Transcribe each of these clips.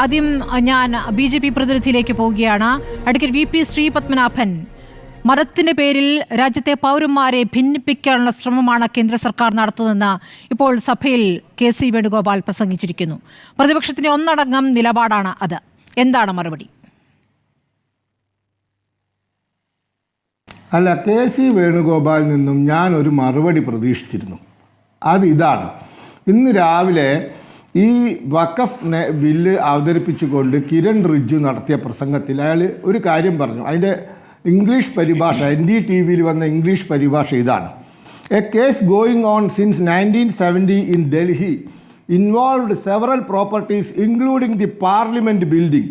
ആദ്യം ഞാൻ BJP പ്രതിനിധിയിലേക്ക് പോവുകയാണ്. അഡ്വക്കേറ്റ് VP ശ്രീപത്മനാഭൻ, മതത്തിന്റെ പേരിൽ രാജ്യത്തെ പൗരന്മാരെ ഭിന്നിപ്പിക്കാനുള്ള ശ്രമമാണ് കേന്ദ്ര സർക്കാർ നടത്തുന്നതെന്ന് ഇപ്പോൾ സഭയിൽ KC വേണുഗോപാൽ പ്രസംഗിച്ചിരിക്കുന്നു. പ്രതിപക്ഷത്തിന്റെ ഒന്നടങ്കം നിലപാടാണ് അത്. എന്താണ് മറുപടി? അല്ല, KC വേണുഗോപാലിൽ നിന്നും ഞാൻ ഒരു മറുപടി പ്രതീക്ഷിച്ചിരുന്നു. അത് ഇതാണ്. ഇന്ന് രാവിലെ ഈ വഖഫ് ബില്ല് അവതരിപ്പിച്ചുകൊണ്ട് കിരൺ റിജ്ജു നടത്തിയ പ്രസംഗത്തിൽ അയാൾ ഒരു കാര്യം പറഞ്ഞു. അതിൻ്റെ ഇംഗ്ലീഷ് പരിഭാഷ, NDTVയിൽ വന്ന ഇംഗ്ലീഷ് പരിഭാഷ ഇതാണ്: A case going on since 1970 in Delhi involved several properties including the parliament building.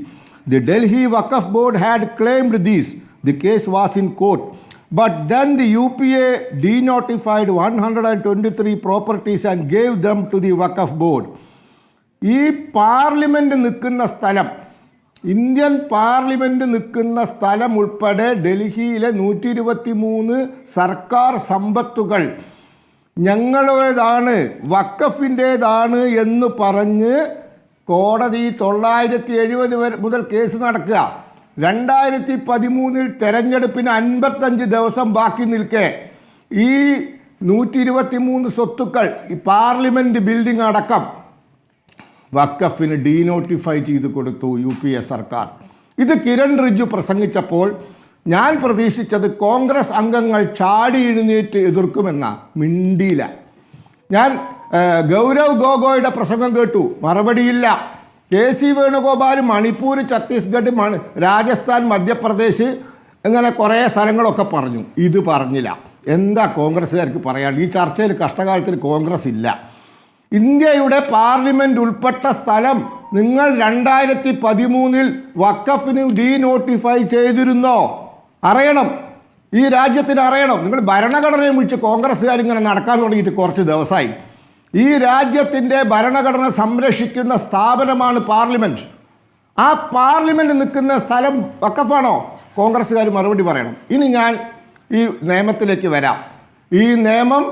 The Delhi Waqf Board had claimed these. The case was in court. But then the UPA denotified 123 properties and gave them to the Waqf Board. ഈ parliament നിൽക്കുന്ന സ്ഥലം, Indian parliament നിൽക്കുന്ന സ്ഥലം ഉൾപ്പെടെ ഡൽഹിയിലെ 123 സർക്കാർ സമ്പത്തുകൾ ഞങ്ങളുടേതാണ്, വഖഫിൻ്റേതാണ് എന്ന് പറഞ്ഞ് കോടതി 970 മുതൽ കേസ് നടക്കുക. 2013 തെരഞ്ഞെടുപ്പിന് 55 ദിവസം ബാക്കി നിൽക്കെ ഈ 123 സ്വത്തുക്കൾ, ഈ പാർലമെൻറ്റ് ബിൽഡിംഗ് അടക്കം വഖഫിന് ഡീനോട്ടിഫൈ ചെയ്ത് കൊടുത്തു UPA സർക്കാർ. ഇത് കിരൺ റിജ്ജു പ്രസംഗിച്ചപ്പോൾ ഞാൻ പ്രതീക്ഷിച്ചത് കോൺഗ്രസ് അംഗങ്ങൾ ചാടി എഴുന്നേറ്റ് എതിർക്കുമെന്ന. മിണ്ടിയില്ല. ഞാൻ ഗൗരവ് ഗൊഗോയുടെ പ്രസംഗം കേട്ടു, മറുപടിയില്ല. KC വേണുഗോപാൽ മണിപ്പൂർ, ഛത്തീസ്ഗഡ്, രാജസ്ഥാൻ, മധ്യപ്രദേശ് അങ്ങനെ കുറേ സ്ഥലങ്ങളൊക്കെ പറഞ്ഞു. ഇത് പറഞ്ഞില്ല. എന്താ കോൺഗ്രസ്സുകാർക്ക് പറയാൻ? ഈ ചർച്ചയിൽ കഷ്ടകാലത്തിൽ കോൺഗ്രസ് ഇല്ല. ഇന്ത്യയുടെ പാർലമെൻറ്റ് ഉൾപ്പെട്ട സ്ഥലം നിങ്ങൾ 2013 വഖഫിന് ഡീനോട്ടിഫൈ ചെയ്തിരുന്നോ? അറിയണം, ഈ രാജ്യത്തിന് അറിയണം. നിങ്ങൾ ഭരണഘടനയെ വിളിച്ച് കോൺഗ്രസ്സുകാരിങ്ങനെ നടക്കാൻ തുടങ്ങിയിട്ട് കുറച്ച് ദിവസമായി. ഈ രാജ്യത്തിൻ്റെ ഭരണഘടന സംരക്ഷിക്കുന്ന സ്ഥാപനമാണ് പാർലമെൻറ്റ്. ആ പാർലമെൻറ്റ് നിൽക്കുന്ന സ്ഥലം വഖഫാണോ? കോൺഗ്രസ്സുകാർ മറുപടി പറയണം. ഇനി ഞാൻ ഈ നിയമത്തിലേക്ക് വരാം. ഈ നിയമം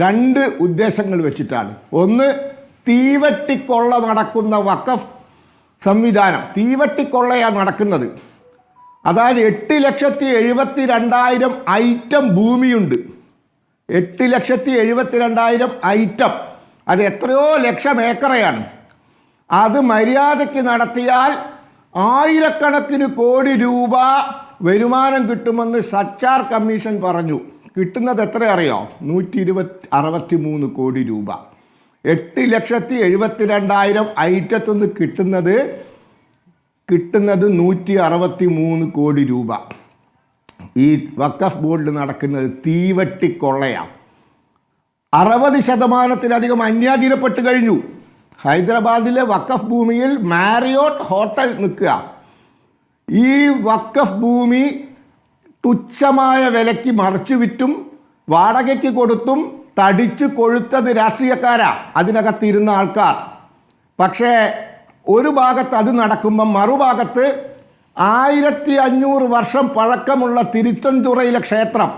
2 ഉദ്ദേശങ്ങൾ വെച്ചിട്ടാണ്. ഒന്ന്, തീവട്ടിക്കൊള്ള നടക്കുന്ന വഖഫ് സംവിധാനം, തീവട്ടിക്കൊള്ളയാണ് നടക്കുന്നത്. അതായത് 8,72,000 ഐറ്റം ഭൂമിയുണ്ട്. 8,72,000 ഐറ്റം, അത് എത്രയോ ലക്ഷം ഏക്കറയാണ്. അത് മര്യാദയ്ക്ക് നടത്തിയാൽ ആയിരക്കണക്കിന് കോടി രൂപ വരുമാനം കിട്ടുമെന്ന് സച്ചാർ കമ്മീഷൻ പറഞ്ഞു. കിട്ടുന്നത് എത്ര അറിയോ? 163 കോടി രൂപ. 8,72,000 ഐറ്റത്തിൽ നിന്ന് കിട്ടുന്നത് 163 കോടി രൂപ. ഈ വഖഫ് ബോർഡിൽ നടക്കുന്നത് തീവട്ടിക്കൊള്ളയാണ്. 60% അന്യാധീനപ്പെട്ട് കഴിഞ്ഞു. ഹൈദരാബാദിലെ വഖഫ് ഭൂമിയിൽ മാരിയോട്ട് ഹോട്ടൽ നിൽക്കുക. ഈ വഖഫ് ഭൂമി തുച്ഛമായ വിലയ്ക്ക് മറിച്ചു വിറ്റും വാടകയ്ക്ക് കൊടുത്തും തടിച്ച് കൊഴുത്തത് രാഷ്ട്രീയക്കാരാ, അതിനകത്തിരുന്ന ആൾക്കാർ. പക്ഷേ ഒരു ഭാഗത്ത് അത് നടക്കുമ്പം മറുഭാഗത്ത് 1500 വർഷം പഴക്കമുള്ള തിരുത്തൻതുറയിലെ ക്ഷേത്രം.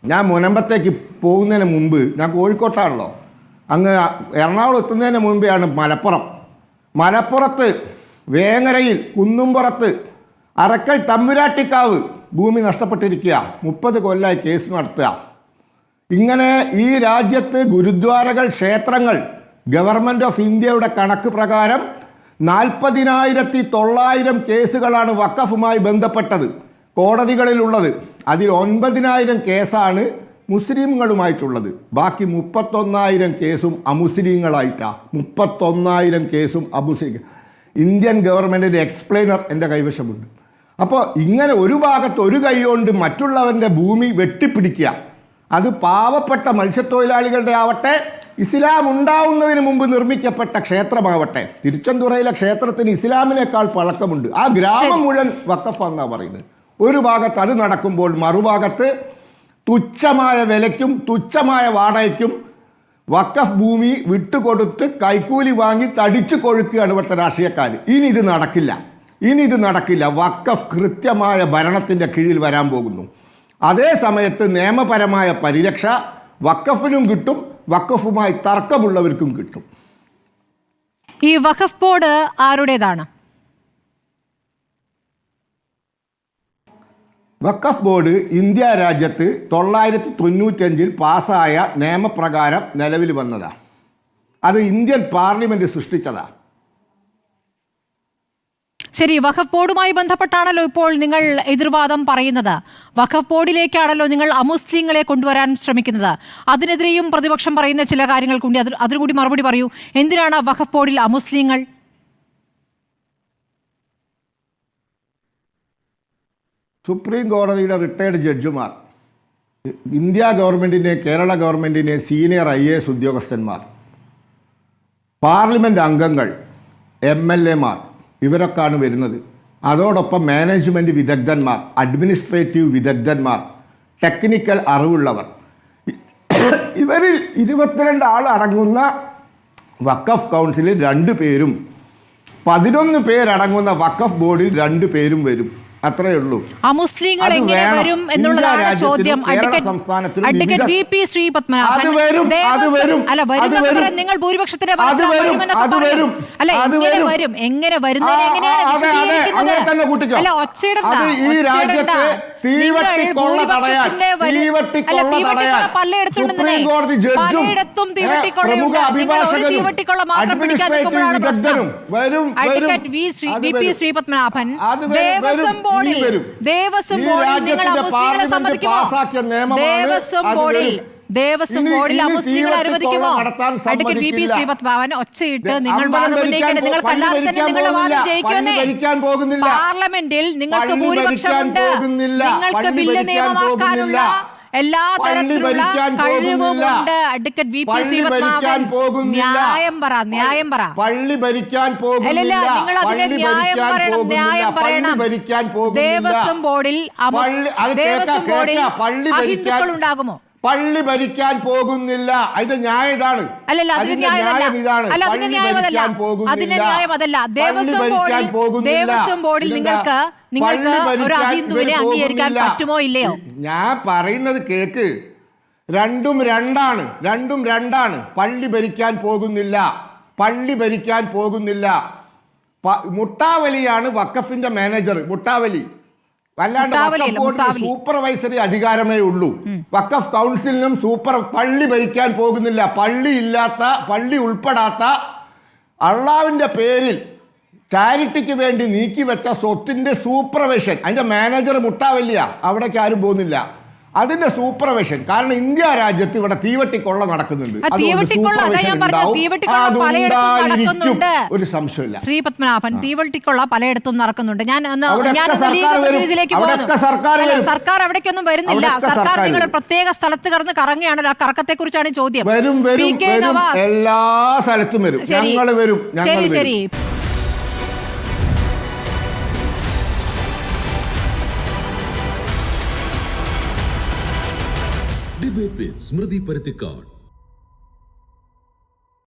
ഞാൻ മുനമ്പത്തേക്ക് പോകുന്നതിന് മുമ്പ്, ഞാൻ കോഴിക്കോട്ടാണല്ലോ, അങ്ങ് എറണാകുളം എത്തുന്നതിന് മുമ്പെയാണ് മലപ്പുറത്ത് വേങ്ങരയിൽ കുന്നുംപുറത്ത് അറക്കൽ തമ്പുരാട്ടിക്കാവ് ഭൂമി നഷ്ടപ്പെട്ടിരിക്കുക. 30 കൊല്ലമായി കേസ് നടത്തുക. ഇങ്ങനെ ഈ രാജ്യത്ത് ഗുരുദ്വാരകൾ, ക്ഷേത്രങ്ങൾ ഗവൺമെൻറ് ഓഫ് ഇന്ത്യയുടെ കണക്ക് പ്രകാരം 40,900 കേസുകളാണ് വഖഫുമായി ബന്ധപ്പെട്ടത് കോടതികളിലുള്ളത്. അതിൽ 9,000 കേസാണ് മുസ്ലിങ്ങളുമായിട്ടുള്ളത്. ബാക്കി 31,000 കേസും അമുസ്ലിങ്ങളായിട്ടാണ്. 31,000 കേസും അമുസ്ലിം. ഇന്ത്യൻ ഗവൺമെൻറ്റിൻ്റെ എക്സ്പ്ലെയിനർ എൻ്റെ കൈവശമുണ്ട്. അപ്പോൾ ഇങ്ങനെ ഒരു ഭാഗത്ത് ഒരു കൈ കൊണ്ട് മറ്റുള്ളവൻ്റെ ഭൂമി വെട്ടിപ്പിടിക്കുക, അത് പാവപ്പെട്ട മത്സ്യത്തൊഴിലാളികളുടെ ആവട്ടെ, ഇസ്ലാം ഉണ്ടാവുന്നതിന് മുമ്പ് നിർമ്മിക്കപ്പെട്ട ക്ഷേത്രമാവട്ടെ. തിരുച്ചെന്തുറയിലെ ക്ഷേത്രത്തിന് ഇസ്ലാമിനേക്കാൾ പഴക്കമുണ്ട്. ആ ഗ്രാമം മുഴുവൻ വഖഫാണെന്നാണ് പറയുന്നത്. ഒരു ഭാഗത്ത് അത് നടക്കുമ്പോൾ മറുഭാഗത്ത് തുച്ഛമായ വിലയ്ക്കും തുച്ഛമായ വാടകയ്ക്കും വഖഫ് ഭൂമി വിട്ടുകൊടുത്ത് കൈക്കൂലി വാങ്ങി തടിച്ചു കൊഴുക്കുകയാണ് ഇവിടുത്തെ രാഷ്ട്രീയക്കാർ. ഇനി ഇത് നടക്കില്ല. വഖഫ് കൃത്യമായ ഭരണത്തിൻ്റെ കീഴിൽ വരാൻ പോകുന്നു. അതേ സമയത്ത് നിയമപരമായ പരിരക്ഷ വഖഫിനും കിട്ടും, വഖഫുമായി തർക്കമുള്ളവർക്കും കിട്ടും. ഈ വഖഫ് ബോർഡ് ആരുടേതാണ്? വഖഫ് ബോർഡ് ഇന്ത്യ രാജ്യത്ത് 995 പാസ്സായ നിയമപ്രകാരം നിലവിൽ വന്നതാണ്. അത് ഇന്ത്യൻ പാർലമെന്റ് സൃഷ്ടിച്ചതാണ്. ശരി, വഖഫ് ബോർഡുമായി ബന്ധപ്പെട്ടാണല്ലോ ഇപ്പോൾ നിങ്ങൾ എതിർവാദം പറയുന്നത്. വഖഫ് ബോർഡിലേക്കാണല്ലോ നിങ്ങൾ അമുസ്ലിങ്ങളെ കൊണ്ടുവരാൻ ശ്രമിക്കുന്നത്. അതിനെതിരെയും പ്രതിപക്ഷം പറയുന്ന ചില കാര്യങ്ങൾക്കുണ്ട്. അതിനുകൂടി മറുപടി പറയൂ. എന്തിനാണ് വഖഫ് ബോർഡിൽ അമുസ്ലിങ്ങൾ? സുപ്രീം കോടതിയുടെ റിട്ടയർഡ് ജഡ്ജിമാർ, ഇന്ത്യ ഗവൺമെൻറ്റിൻ്റെ കേരള ഗവൺമെൻറ്റിൻ്റെ സീനിയർ IAS ഉദ്യോഗസ്ഥന്മാർ, പാർലമെൻറ്റ് അംഗങ്ങൾ, MLA മാർ ഇവരൊക്കെയാണ് വരുന്നത്. അതോടൊപ്പം മാനേജ്മെൻറ്റ് വിദഗ്ധന്മാർ, അഡ്മിനിസ്ട്രേറ്റീവ് വിദഗ്ധന്മാർ, ടെക്നിക്കൽ അറിവുള്ളവർ. ഇവരിൽ 22 ആൾ അടങ്ങുന്ന വഖഫ് കൗൺസിലിൽ 2 പേരും 11 പേരടങ്ങുന്ന വഖഫ് ബോർഡിൽ 2 പേരും വരും. അത്രയേ ഉള്ളൂ. അമുസ്ലിങ്ങൾ എങ്ങനെ വരും എന്നുള്ളതാണ് ചോദ്യം. അഡ്വക്കേറ്റ് VP ശ്രീ പത്മനാഭൻ, നിങ്ങൾ ഭൂരിപക്ഷത്തിന്റെ എങ്ങനെ വരുന്നതിന് എങ്ങനെയാണ് വിശദീകരിക്കുന്നത്? അല്ല, ഒച്ചയിടണ്ട. പലയിടത്തും തീവട്ടിക്കൊള്ളയുണ്ട്. നിങ്ങൾ ഒരു തീവട്ടിക്കൊള്ള മാത്രം പിടിക്കാതിരിക്കുമ്പോഴാണ് പ്രശ്നം. അഡ്വക്കേറ്റ് VP ശ്രീ പത്മനാഭൻ, ദേവസ്വം ബോർഡിൽ നിങ്ങൾ അമുസ്ലിങ്ങളെ സമ്മതിക്കുമോ? ദേവസ്വം ബോർഡിൽ അമുസ്ലിങ്ങളെ അനുവദിക്കുമോ? അഡ്വക്കേറ്റ് VP ശ്രീ പത്മനാഭൻ, ഒച്ചയിട്ട് നിങ്ങൾ വാദം ഉന്നയിക്കേണ്ടത്. നിങ്ങൾക്കല്ലാതെ തന്നെ നിങ്ങളുടെ വാദം ജയിക്കുമെന്നേ. പാർലമെന്റിൽ നിങ്ങൾക്ക് ഭൂരിപക്ഷമുണ്ട്. നിങ്ങൾക്ക് ബില്ല് നിയമമാക്കാനുള്ള എല്ലാ തരത്തിലുള്ള കഴിവുമുണ്ട്. അഡ്വക്കേറ്റ് VP ശ്രീ പത്മനാഭൻ, ന്യായം പറ. പള്ളി ഭരിക്കാൻ പോകുന്നില്ല. നിങ്ങൾ അതിനെ ന്യായം പറയണം. ദേവസ്വം ബോർഡിൽ അഹിന്ദുക്കൾ ഉണ്ടാകുമോ? പള്ളി ഭരിക്കാൻ പോകുന്നില്ല. അതിന്റെ ന്യായം ഇതാണ്. അല്ലല്ല, അതിന് ന്യായമതല്ല. ദേവസ്വം ബോർഡിൽ നിങ്ങൾക്ക് ഒരു അഹിന്ദുവിനെ അംഗീകരിക്കാൻ പറ്റുമോ ഇല്ലയോ? ഞാൻ പറയുന്നത് കേക്ക്. രണ്ടും രണ്ടാണ്. പള്ളി ഭരിക്കാൻ പോകുന്നില്ല. മുട്ടാവലിയാണ് വഖഫിന്റെ മാനേജർ. മുട്ടാവലി അല്ലാണ്ട് വഖഫ് ബോർഡിന് സൂപ്പർവൈസറി അധികാരമേ ഉള്ളൂ. വഖഫ് കൗൺസിലിനും പള്ളി ഭരിക്കാൻ പോകുന്നില്ല. പള്ളി ഉൾപ്പെടാത്ത അള്ളാവിന്റെ പേരിൽ ചാരിറ്റിക്ക് വേണ്ടി നീക്കിവെച്ച സ്വത്തിന്റെ സൂപ്പർവിഷൻ, അതിന്റെ മാനേജർ മുട്ടാവല്ലിയ. അവിടേക്ക് ആരും പോകുന്നില്ല. അതിന്റെ സൂപ്പർവിഷൻ. കാരണം ഇന്ത്യ രാജ്യത്ത് ഇവിടെ തീവട്ടിക്കൊള്ള നടക്കുന്നുണ്ട്. ഒരു സംശയമില്ല. ശ്രീ പത്മനാഭൻ, തീവട്ടിക്കൊള്ള പലയിടത്തും നടക്കുന്നുണ്ട്. സർക്കാർ അവിടേക്കൊന്നും വരുന്നില്ല. സർക്കാർ നിങ്ങൾ പ്രത്യേക സ്ഥലത്ത് കടന്ന് കറങ്ങുകയാണല്ലോ. ആ കറക്കത്തെ കുറിച്ചാണ് ചോദ്യം. എല്ലാ സ്ഥലത്തും വരും. ശരി. ഡിബേറ്റ് വിത്ത് സ്മൃതി പരുത്തിക്കാട്.